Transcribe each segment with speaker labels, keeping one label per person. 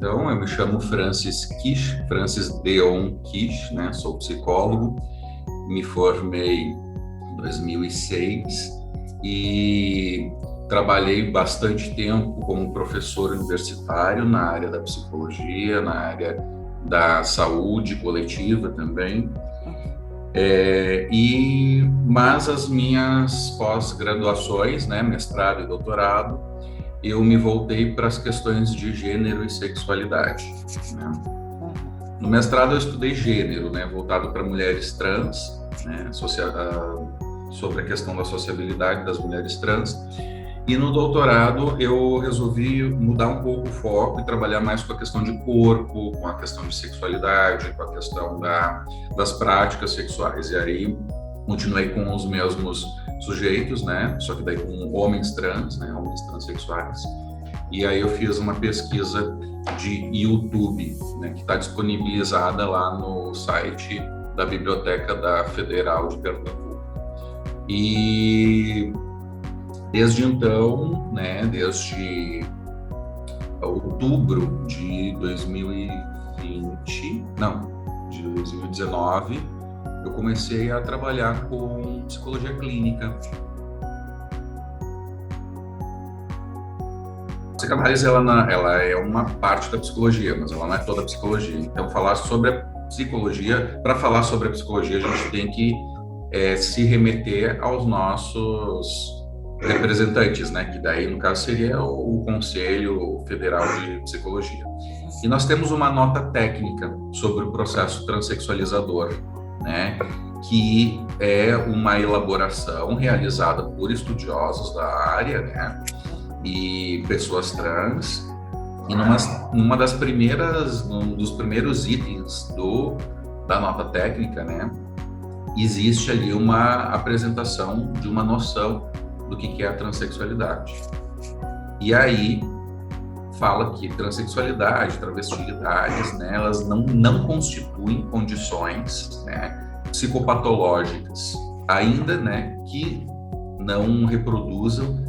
Speaker 1: Então, eu me chamo Francis Kish, Francis Deon Kish, né? Sou psicólogo, me formei em 2006 e trabalhei bastante tempo como professor universitário na área da psicologia, na área da saúde coletiva também. Mas as minhas pós-graduações, né, mestrado e doutorado, eu me voltei para as questões de gênero e sexualidade, né? No mestrado eu estudei gênero, né, voltado para mulheres trans, né, sobre a questão da sociabilidade das mulheres trans. E no doutorado eu resolvi mudar um pouco o foco e trabalhar mais com a questão de corpo, com a questão de sexualidade, com a questão das práticas sexuais. E aí continuei com os mesmos sujeitos, né? Só que daí com homens trans, né? Homens transexuais. E aí eu fiz uma pesquisa de YouTube, né? Que está disponibilizada lá no site da Biblioteca da Federal de Pernambuco. E desde então, né? Desde outubro de 2019, eu comecei a trabalhar com psicologia clínica. A psicanálise ela é uma parte da psicologia, mas ela não é toda a psicologia. Então, falar sobre a psicologia, para falar sobre a psicologia, a gente tem que se remeter aos nossos representantes, né? Que daí, no caso, seria o Conselho Federal de Psicologia. E nós temos uma nota técnica sobre o processo transexualizador, né, que é uma elaboração realizada por estudiosos da área, né, e pessoas trans, e num dos primeiros itens da nota técnica, né, existe ali uma apresentação de uma noção do que é a transexualidade. E aí fala que transexualidade, travestilidades, né, elas não constituem condições, né, psicopatológicas, ainda, né, que não reproduzam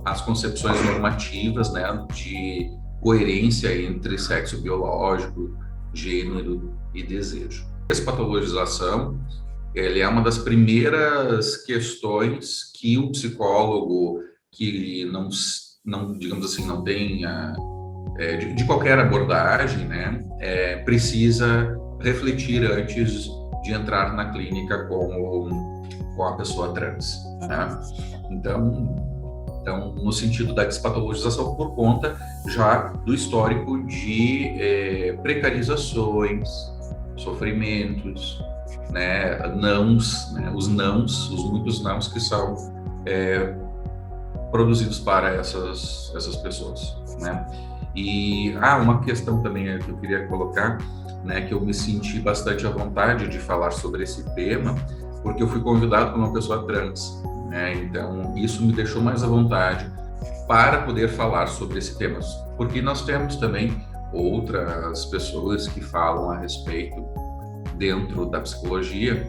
Speaker 1: as concepções normativas, né, de coerência entre sexo biológico, gênero e desejo. Essa patologização, ele é uma das primeiras questões que o psicólogo que não digamos assim, não tenha de qualquer abordagem, né, precisa refletir antes de entrar na clínica com a pessoa trans, né? Então, no sentido da despatologização, por conta já do histórico de precarizações, sofrimentos, né, os muitos nãos que são produzidos para essas pessoas, né? E uma questão também que eu queria colocar, né, que eu me senti bastante à vontade de falar sobre esse tema, porque eu fui convidado por uma pessoa trans, né? Então isso me deixou mais à vontade para poder falar sobre esse tema, porque nós temos também outras pessoas que falam a respeito dentro da psicologia,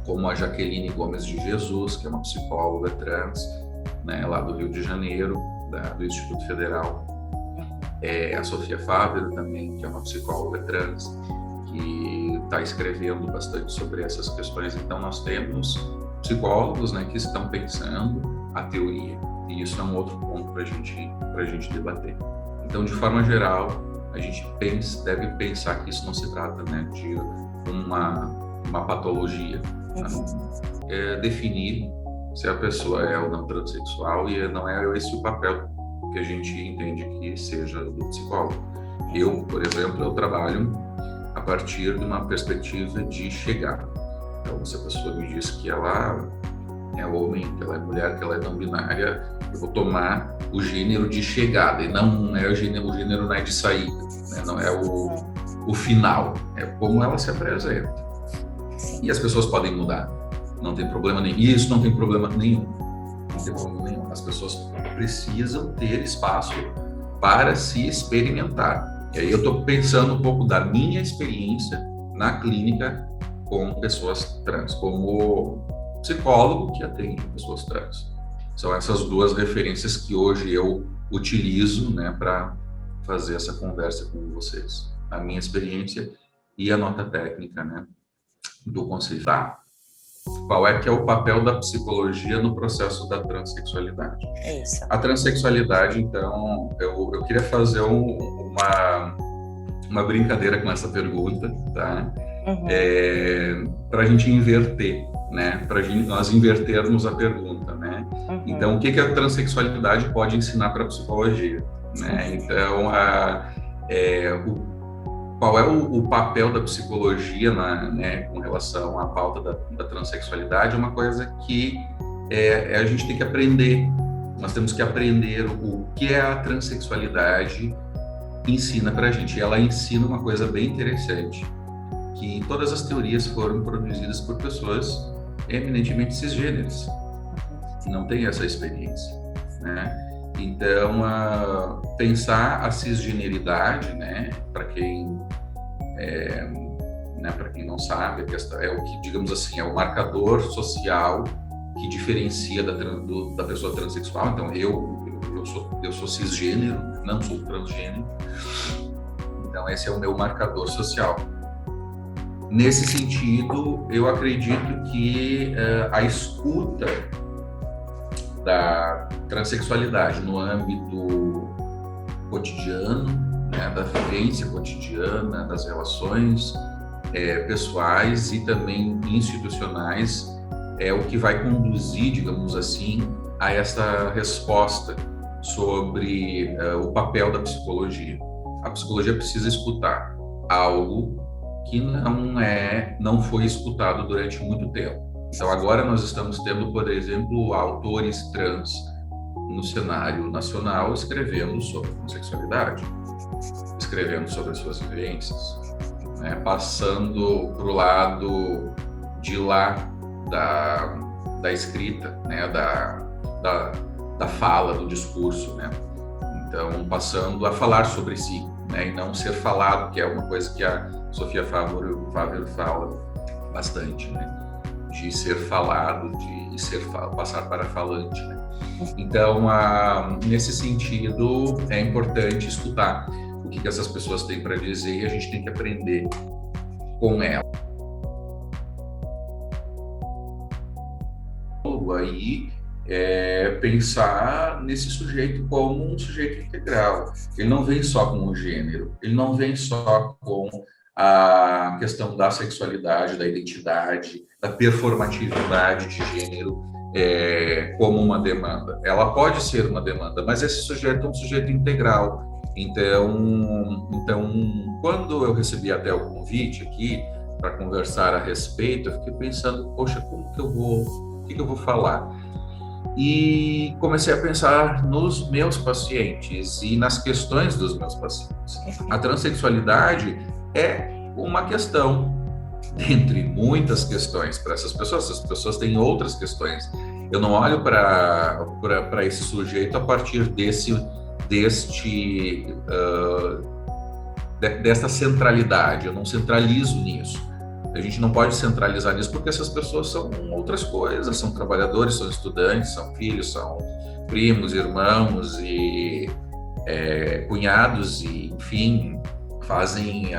Speaker 1: como a Jaqueline Gomes de Jesus, que é uma psicóloga trans, né, lá do Rio de Janeiro, do Instituto Federal. A Sofia Fávero também, que é uma psicóloga trans, que está escrevendo bastante sobre essas questões. Então, nós temos psicólogos, né, que estão pensando a teoria, e isso é um outro ponto para a gente debater. Então, de forma geral, a gente deve pensar que isso não se trata, né, de uma patologia, né? Definir se a pessoa é ou não transexual, e não é esse o papel que a gente entende que seja do psicólogo. Eu, por exemplo, eu trabalho a partir de uma perspectiva de chegada. Então, se a pessoa me diz que ela é homem, que ela é mulher, que ela é não binária, eu vou tomar o gênero de chegada, e não é o gênero não é de saída, né? Não é o final, é como ela se apresenta. E as pessoas podem mudar. Não tem problema nenhum. Isso não tem problema nenhum. Não tem problema nenhum. As pessoas precisam ter espaço para se experimentar. E aí eu estou pensando um pouco da minha experiência na clínica com pessoas trans, como psicólogo que atende pessoas trans. São essas duas referências que hoje eu utilizo, né, para fazer essa conversa com vocês. A minha experiência e a nota técnica, né, do conceito. Tá. Qual é que é o papel da psicologia no processo da transexualidade?
Speaker 2: Isso.
Speaker 1: A transexualidade, então, eu queria fazer uma brincadeira com essa pergunta, tá? Para a gente inverter, né? Para nós invertermos a pergunta, né? Então, o que a transexualidade pode ensinar para a psicologia, né? Então, qual é o papel da psicologia né, com relação à pauta da transexualidade? É uma coisa que a gente tem que aprender. Nós temos que aprender o que a transexualidade ensina para a gente. E ela ensina uma coisa bem interessante, que todas as teorias foram produzidas por pessoas eminentemente cisgêneras, que não têm essa experiência, né? Então, pensar a cisgeneridade, né, para quem não sabe, é o que, digamos assim, é o marcador social que diferencia da pessoa transexual. Então, eu sou cisgênero, não sou transgênero. Então, esse é o meu marcador social. Nesse sentido, eu acredito que a escuta da transexualidade no âmbito cotidiano, né, da vivência cotidiana, das relações pessoais e também institucionais, é o que vai conduzir, digamos assim, a essa resposta sobre o papel da psicologia. A psicologia precisa escutar algo que não foi escutado durante muito tempo. Então, agora nós estamos tendo, por exemplo, autores trans no cenário nacional escrevendo sobre homossexualidade, escrevendo sobre as suas vivências, né, passando para o lado de lá da escrita, né, da fala, do discurso, né? Então, passando a falar sobre si, né, e não ser falado, que é uma coisa que a Sofia Favero fala bastante, né? De ser falado, de passar para falante, né? Então, nesse sentido, é importante escutar o que essas pessoas têm para dizer e a gente tem que aprender com elas. Aí, pensar nesse sujeito como um sujeito integral. Ele não vem só com o gênero, ele não vem só com a questão da sexualidade, da identidade, da performatividade de gênero como uma demanda. Ela pode ser uma demanda, mas esse sujeito é um sujeito integral. Então, quando eu recebi até o convite aqui para conversar a respeito, eu fiquei pensando, poxa, o que eu vou falar? E comecei a pensar nos meus pacientes e nas questões dos meus pacientes. A transexualidade é uma questão, dentre muitas questões para essas pessoas. As pessoas têm outras questões. Eu não olho para esse sujeito a partir dessa centralidade. Eu não centralizo nisso. A gente não pode centralizar nisso porque essas pessoas são outras coisas, são trabalhadores, são estudantes, são filhos, são primos, irmãos e cunhados e, enfim, fazem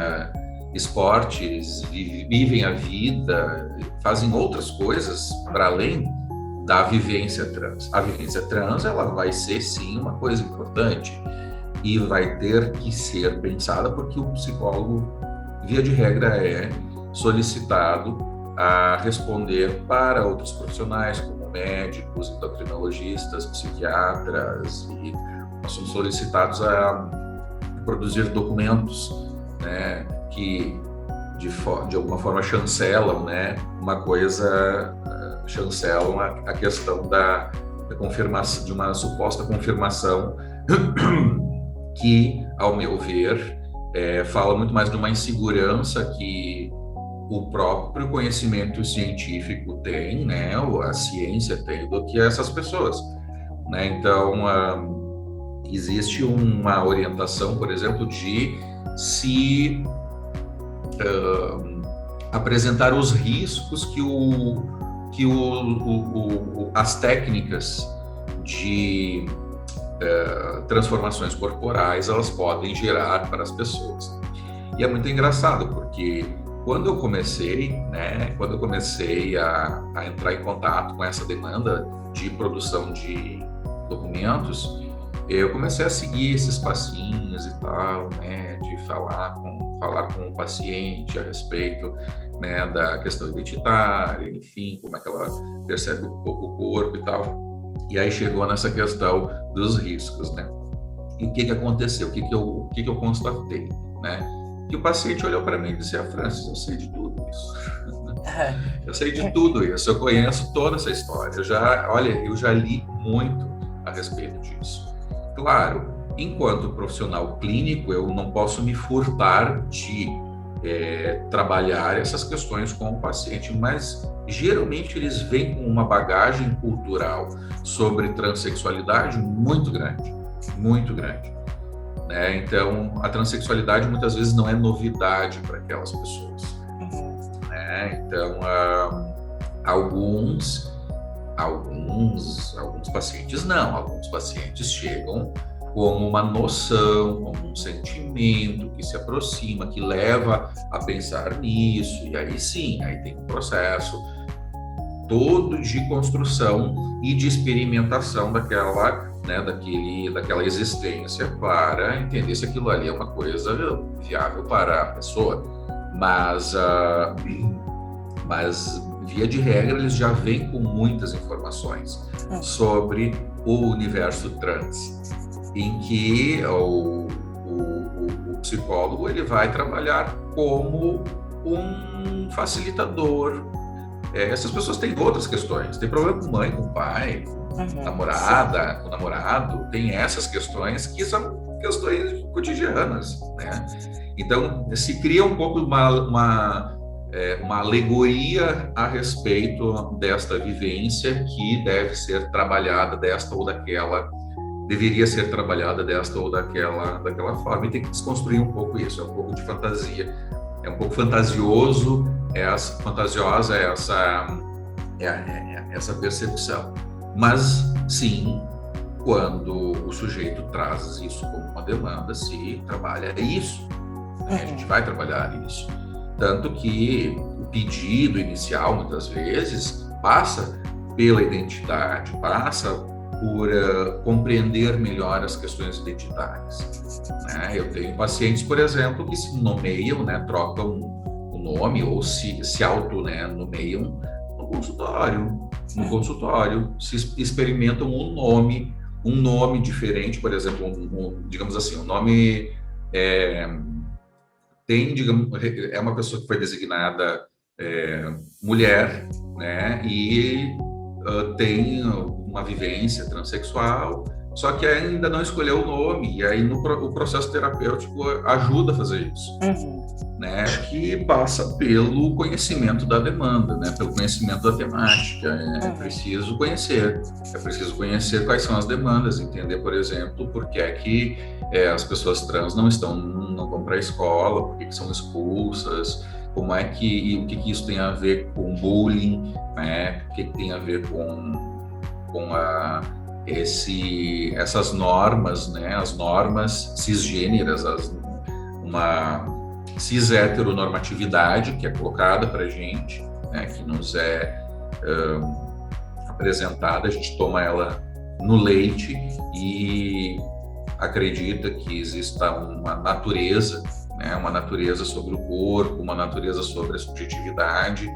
Speaker 1: esportes, vivem a vida, fazem outras coisas para além da vivência trans. A vivência trans, ela vai ser, sim, uma coisa importante e vai ter que ser pensada porque o psicólogo, via de regra, é solicitado a responder para outros profissionais, como médicos, endocrinologistas, psiquiatras, e nós somos solicitados a produzir documentos, né, que de alguma forma chancelam, né, chancelam a questão da confirmação, de uma suposta confirmação que, ao meu ver, fala muito mais de uma insegurança que o próprio conhecimento científico tem, né, ou a ciência tem, do que essas pessoas, né? Então, existe uma orientação, por exemplo, de se apresentar os riscos que as técnicas de transformações corporais elas podem gerar para as pessoas. E é muito engraçado, porque quando eu comecei, né, a entrar em contato com essa demanda de produção de documentos, eu comecei a seguir esses passinhos e tal, né, de falar com o paciente a respeito, né, da questão identitária, enfim, como é que ela percebe o corpo e tal. E aí chegou nessa questão dos riscos, né? E o que aconteceu? O que eu constatei, né? Que o paciente olhou para mim e disse: Francis, eu sei de tudo isso. Eu sei de tudo isso, eu conheço toda essa história. Eu já li muito a respeito disso. Claro, enquanto profissional clínico, eu não posso me furtar de trabalhar essas questões com o paciente, mas geralmente eles vêm com uma bagagem cultural sobre transexualidade muito grande, né? Então, a transexualidade muitas vezes não é novidade para aquelas pessoas, né? Então, alguns pacientes não, alguns pacientes chegam como uma noção, como um sentimento que se aproxima, que leva a pensar nisso, e aí sim, aí tem um processo todo de construção e de experimentação daquela existência para entender se aquilo ali é uma coisa viável para a pessoa. Mas via de regra, eles já vêm com muitas informações sobre o universo trans, em que o psicólogo ele vai trabalhar como um facilitador. Essas pessoas têm outras questões, tem problema com mãe, com pai, com namorada, com namorado, tem essas questões que são questões cotidianas, né? Então, se cria um pouco uma alegoria a respeito desta vivência que deve ser trabalhada desta ou daquela, deveria ser trabalhada desta ou daquela forma, e tem que desconstruir um pouco isso, é um pouco de fantasia, é um pouco fantasiosa essa percepção. Mas, sim, quando o sujeito traz isso como uma demanda, se trabalha isso, né? A gente vai trabalhar isso. Tanto que o pedido inicial, muitas vezes, passa pela identidade, passa por compreender melhor as questões identitárias, né? Eu tenho pacientes, por exemplo, que se nomeiam, né, trocam o nome ou se auto-nomeiam no consultório, se experimentam um nome diferente, por exemplo, digamos assim, um nome é uma pessoa que foi designada mulher, né, e tem uma vivência transexual, só que ainda não escolheu o nome, e aí o processo terapêutico ajuda a fazer isso. Né? Acho que passa pelo conhecimento da demanda, né? Pelo conhecimento da temática. É preciso conhecer quais são as demandas, entender, por exemplo, por que é que as pessoas trans não vão para a escola, por que são expulsas, como é que, o que isso tem a ver com bullying, né? O que tem a ver com essas normas, né? As normas cisgêneras, uma cis-heteronormatividade que é colocada para a gente, né? Que nos é apresentada, a gente toma ela no leite e acredita que exista uma natureza, né? Uma natureza sobre o corpo, uma natureza sobre a subjetividade,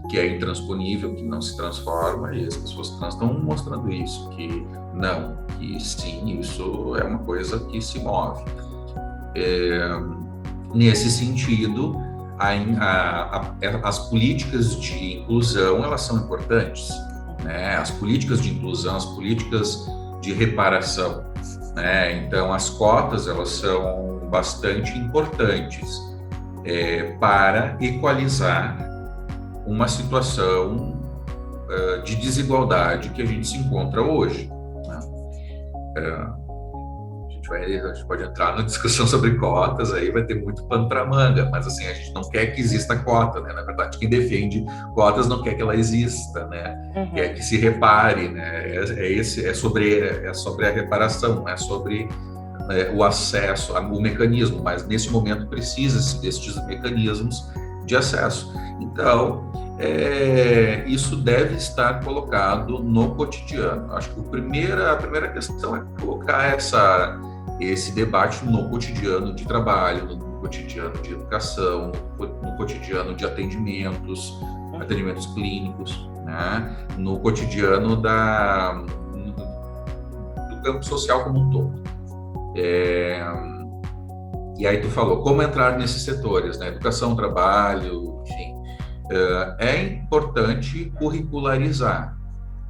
Speaker 1: que é intransponível, que não se transforma, e as pessoas trans estão mostrando isso, que não, que sim, isso é uma coisa que se move. Nesse sentido, as políticas de inclusão, elas são importantes, né? As políticas de inclusão, as políticas de reparação, né? Então, as cotas, elas são bastante importantes para equalizar uma situação de desigualdade que a gente se encontra hoje, né? A gente a gente pode entrar na discussão sobre cotas, aí vai ter muito pano para manga, mas assim, a gente não quer que exista cota, né? Na verdade, quem defende cotas não quer que ela exista, né? Quer que se repare, né? É sobre a reparação, não é sobre o acesso, o mecanismo, mas nesse momento precisa-se destes mecanismos de acesso. Então, isso deve estar colocado no cotidiano. Acho que a primeira questão é colocar esse debate no cotidiano de trabalho, no cotidiano de educação, no cotidiano de atendimentos clínicos, né? No cotidiano do campo social como um todo. E aí tu falou, como entrar nesses setores, né? Educação, trabalho, enfim. É importante curricularizar.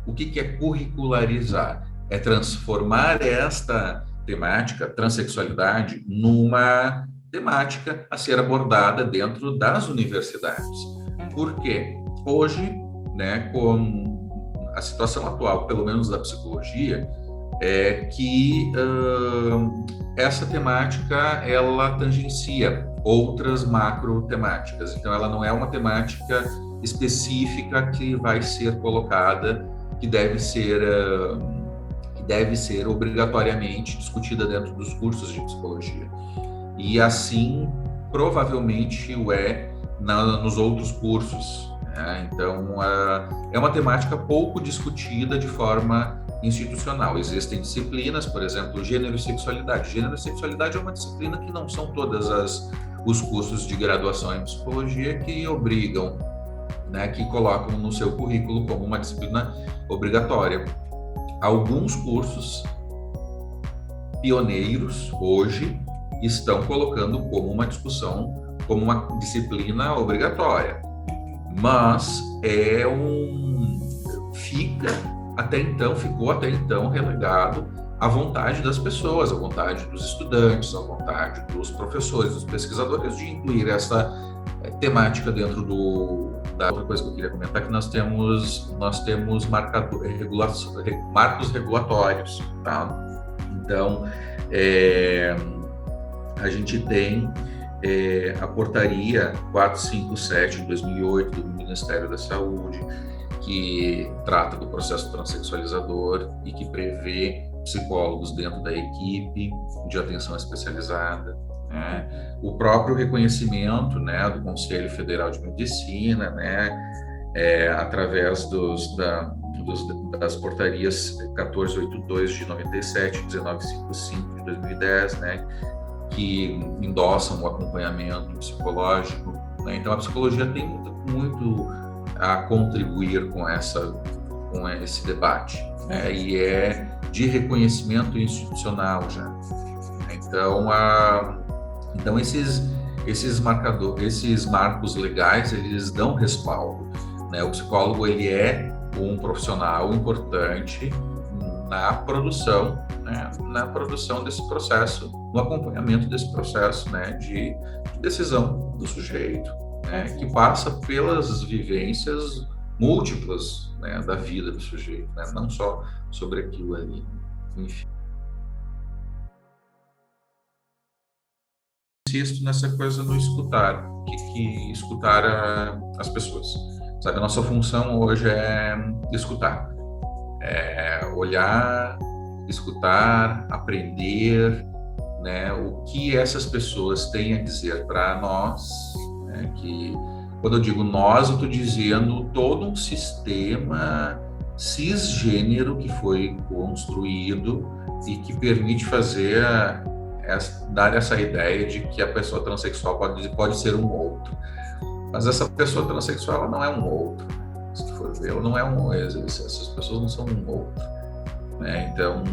Speaker 1: O que é curricularizar? É transformar esta temática, transexualidade, numa temática a ser abordada dentro das universidades. Por quê? Hoje, né, com a situação atual, pelo menos da psicologia, é que essa temática ela tangencia outras macro temáticas. Então, ela não é uma temática específica que vai ser colocada, que deve ser obrigatoriamente discutida dentro dos cursos de psicologia. E assim, provavelmente o nos outros cursos. Né? Então, é uma temática pouco discutida de forma institucional. Existem disciplinas, por exemplo, gênero e sexualidade. Gênero e sexualidade é uma disciplina que não são todas os cursos de graduação em psicologia que obrigam, né, que colocam no seu currículo como uma disciplina obrigatória. Alguns cursos pioneiros hoje estão colocando como uma discussão, como uma disciplina obrigatória, mas ficou até então relegado à vontade das pessoas, à vontade dos estudantes, à vontade dos professores, dos pesquisadores de incluir essa temática dentro da outra coisa que eu queria comentar, que nós temos marcos regulatórios, tá? Então, a gente tem a portaria 457 de 2008 do Ministério da Saúde, que trata do processo transexualizador e que prevê psicólogos dentro da equipe de atenção especializada, né? O próprio reconhecimento, né, do Conselho Federal de Medicina, né, através das portarias 1482 de 97, 1955 de 2010, né, que endossam o acompanhamento psicológico, né? Então a psicologia tem muito a contribuir com esse debate, né? E é de reconhecimento institucional já. Então esses marcos legais, eles dão respaldo, né? O psicólogo, ele é um profissional importante na produção, né? Na produção desse processo, no acompanhamento desse processo, né? De decisão do sujeito, né? Que passa pelas vivências múltiplas, né? Da vida do sujeito, né? Não só sobre aquilo ali, enfim. Insisto nessa coisa do escutar, que escutar as pessoas, sabe? A nossa função hoje é escutar, olhar, escutar, aprender, né? O que essas pessoas têm a dizer para nós, né? Que quando eu digo nós, eu estou dizendo todo um sistema cisgênero que foi construído e que permite dar essa ideia de que a pessoa transexual pode ser um outro. Mas essa pessoa transexual, ela não é um outro. Se tu for ver, ela não é essas pessoas não são um outro, né? Então,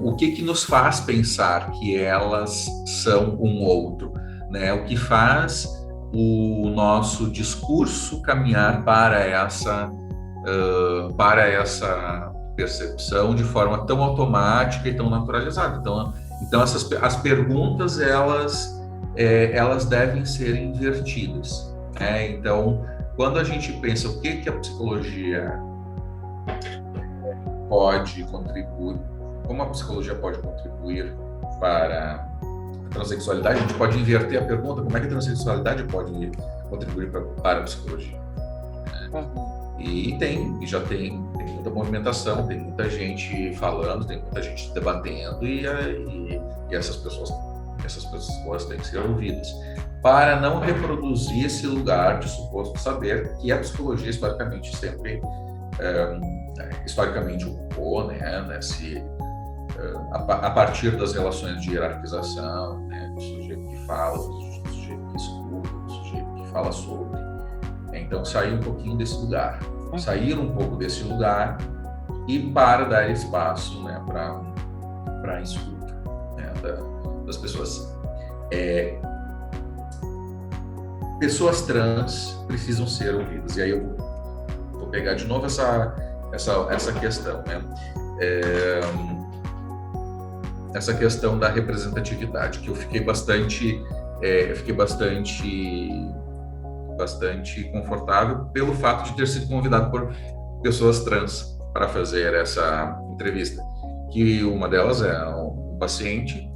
Speaker 1: o que nos faz pensar que elas são um outro, né? O que faz o nosso discurso caminhar para essa percepção de forma tão automática e tão naturalizada. Então as perguntas, elas devem ser invertidas, né? Então, quando a gente pensa o que a psicologia pode contribuir, como a psicologia pode contribuir para a transexualidade, a gente pode inverter a pergunta: como é que a transexualidade pode contribuir para a psicologia? E já tem muita movimentação, tem muita gente falando, tem muita gente debatendo, e essas pessoas têm que ser ouvidas, para não reproduzir esse lugar de suposto saber que a psicologia historicamente sempre ocupou, né, a partir das relações de hierarquização, né, do sujeito que fala, do sujeito que escuta, do sujeito que fala sobre. Então, sair um pouquinho desse lugar, sair um pouco desse lugar e para dar espaço, né, para a escuta, né, das pessoas. Pessoas trans precisam ser ouvidas. E aí eu vou pegar de novo essa questão, né? Essa questão da representatividade, que eu fiquei bastante confortável pelo fato de ter sido convidado por pessoas trans para fazer essa entrevista, que uma delas é um paciente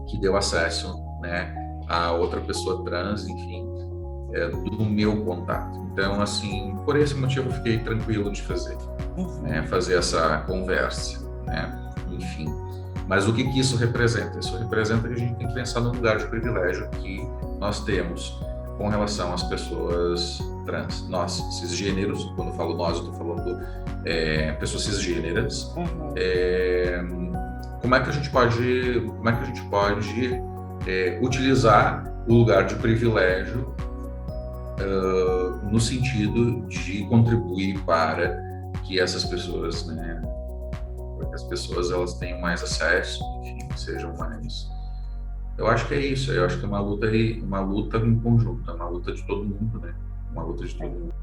Speaker 1: que deu acesso, né, a outra pessoa trans, enfim, do meu contato. Então, assim, por esse motivo eu fiquei tranquilo de fazer, né, fazer essa conversa, né, enfim. Mas o que isso representa? Isso representa que a gente tem que pensar no lugar de privilégio que nós temos com relação às pessoas trans. Nós, cisgêneros, quando eu falo nós, eu estou falando pessoas cisgêneras. Como é que a gente pode utilizar o lugar de privilégio no sentido de contribuir para que essas pessoas, né, para que as pessoas elas tenham mais acesso, enfim, sejam mais. Eu acho que é isso. Eu acho que é uma luta em conjunto, é uma luta de todo mundo, né? Uma luta de todo mundo.